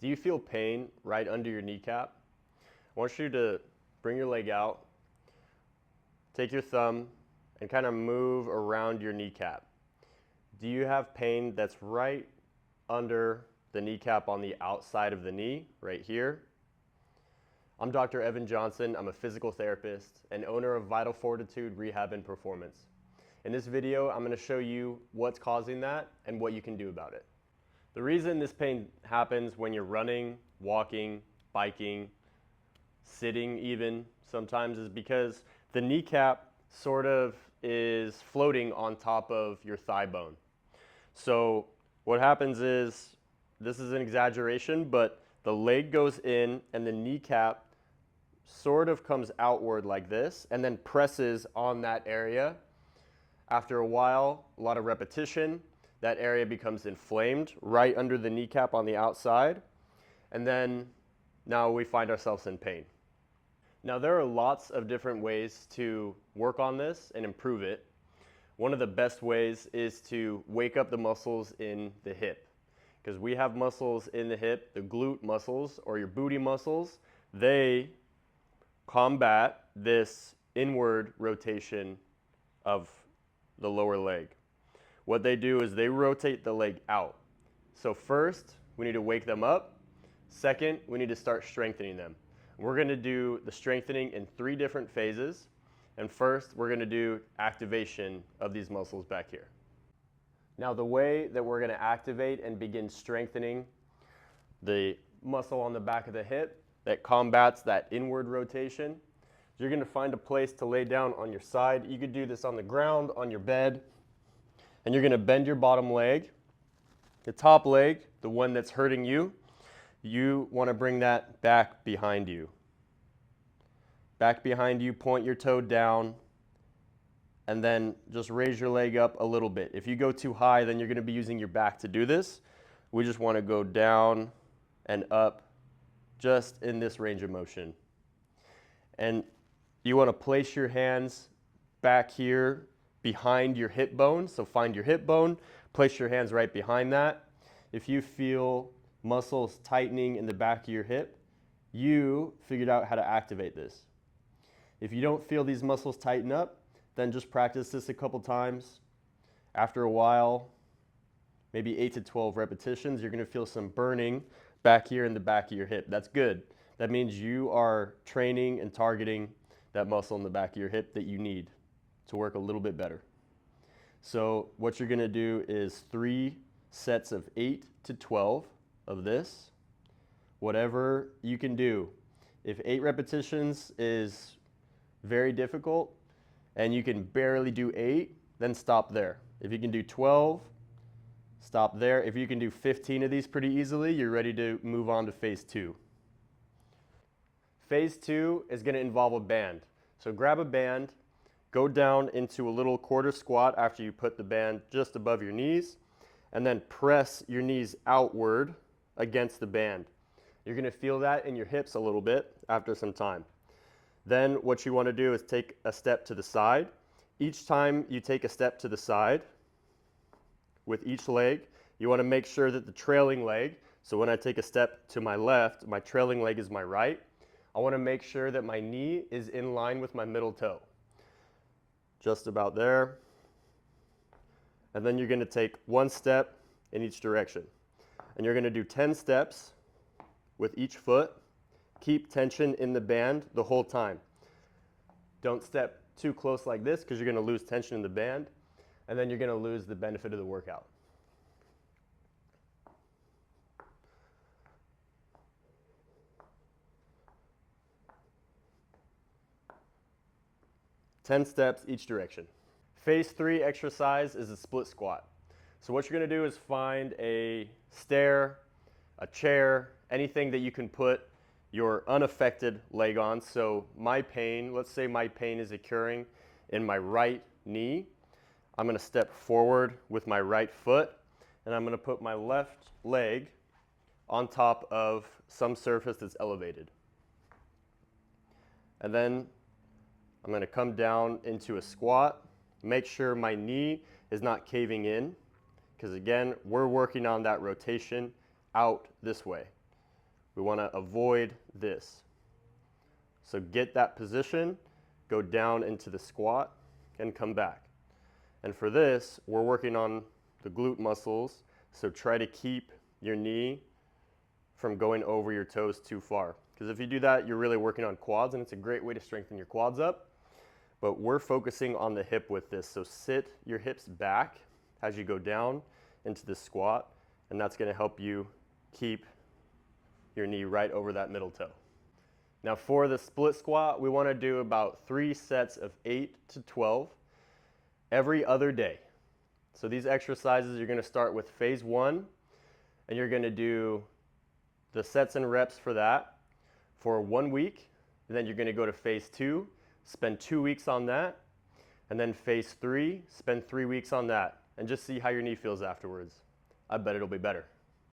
Do you feel pain right under your kneecap? I want you to bring your leg out, take your thumb, and kind of move around your kneecap. Do you have pain that's right under the kneecap on the outside of the knee, right here? I'm Dr. Evan Johnson. I'm a physical therapist and owner of Vital Fortitude Rehab and Performance. In this video, I'm going to show you what's causing that and what you can do about it. The reason this pain happens when you're running, walking, biking, sitting even sometimes is because the kneecap sort of is floating on top of your thigh bone. So what happens is, this is an exaggeration, but the leg goes in and the kneecap sort of comes outward like this and then presses on that area. After a while, a lot of repetition, that area becomes inflamed right under the kneecap on the outside, and then now we find ourselves in pain. Now there are lots of different ways to work on this and improve it. One of the best ways is to wake up the muscles in the hip, because we have muscles in the hip, the glute muscles or your booty muscles. They combat this inward rotation of the lower leg. What they do is they rotate the leg out. So first, we need to wake them up. Second, we need to start strengthening them. We're going to do the strengthening in 3 different phases. And first, we're going to do activation of these muscles back here. Now, the way that we're going to activate and begin strengthening the muscle on the back of the hip that combats that inward rotation, you're going to find a place to lay down on your side. You could do this on the ground, on your bed. And you're going to bend your bottom leg. The top leg, the one that's hurting you, you want to bring that back behind you. Back behind you, point your toe down, and then just raise your leg up a little bit. If you go too high, then you're going to be using your back to do this. We just want to go down and up just in this range of motion. And you want to place your hands back here behind your hip bone. So find your hip bone, place your hands right behind that. If you feel muscles tightening in the back of your hip, you figured out how to activate this. If you don't feel these muscles tighten up, then just practice this a couple times. After a while, maybe 8 to 12 repetitions, you're going to feel some burning back here in the back of your hip. That's good. That means you are training and targeting that muscle in the back of your hip that you need to work a little bit better. So what you're going to do is 3 sets of 8 to 12 of this, whatever you can do. If 8 repetitions is very difficult and you can barely do 8, then stop there. If you can do 12, stop there. If you can do 15 of these pretty easily, you're ready to move on to phase 2. Phase 2 is going to involve a band. So grab a band, go down into a little quarter squat after you put the band just above your knees, and then press your knees outward against the band. You're going to feel that in your hips a little bit after some time. Then what you want to do is take a step to the side. Each time you take a step to the side with each leg, you want to make sure that the trailing leg, so when I take a step to my left, my trailing leg is my right. I want to make sure that my knee is in line with my middle toe. Just about there. And then you're going to take 1 step in each direction. And you're going to do 10 steps with each foot. Keep tension in the band the whole time. Don't step too close like this because you're going to lose tension in the band, and then you're going to lose the benefit of the workout. Ten steps each direction. Phase 3 exercise is a split squat. So what you're going to do is find a stair, a chair, anything that you can put your unaffected leg on. So my pain, let's say my pain is occurring in my right knee. I'm going to step forward with my right foot, and I'm going to put my left leg on top of some surface that's elevated. And then I'm going to come down into a squat. Make sure my knee is not caving in, because again, we're working on that rotation out this way. We want to avoid this. So get that position, go down into the squat, and come back. And for this, we're working on the glute muscles, so try to keep your knee from going over your toes too far. Because if you do that, you're really working on quads, and it's a great way to strengthen your quads up. But we're focusing on the hip with this, so sit your hips back as you go down into the squat, and that's going to help you keep your knee right over that middle toe. Now for the split squat, we want to do about 3 sets of 8 to 12 every other day. So these exercises, you're going to start with phase 1, and you're going to do the sets and reps for that for 1 week, and then you're going to go to phase 2, spend 2 weeks on that, and then phase 3, spend 3 weeks on that, and just see how your knee feels afterwards. I bet it'll be better.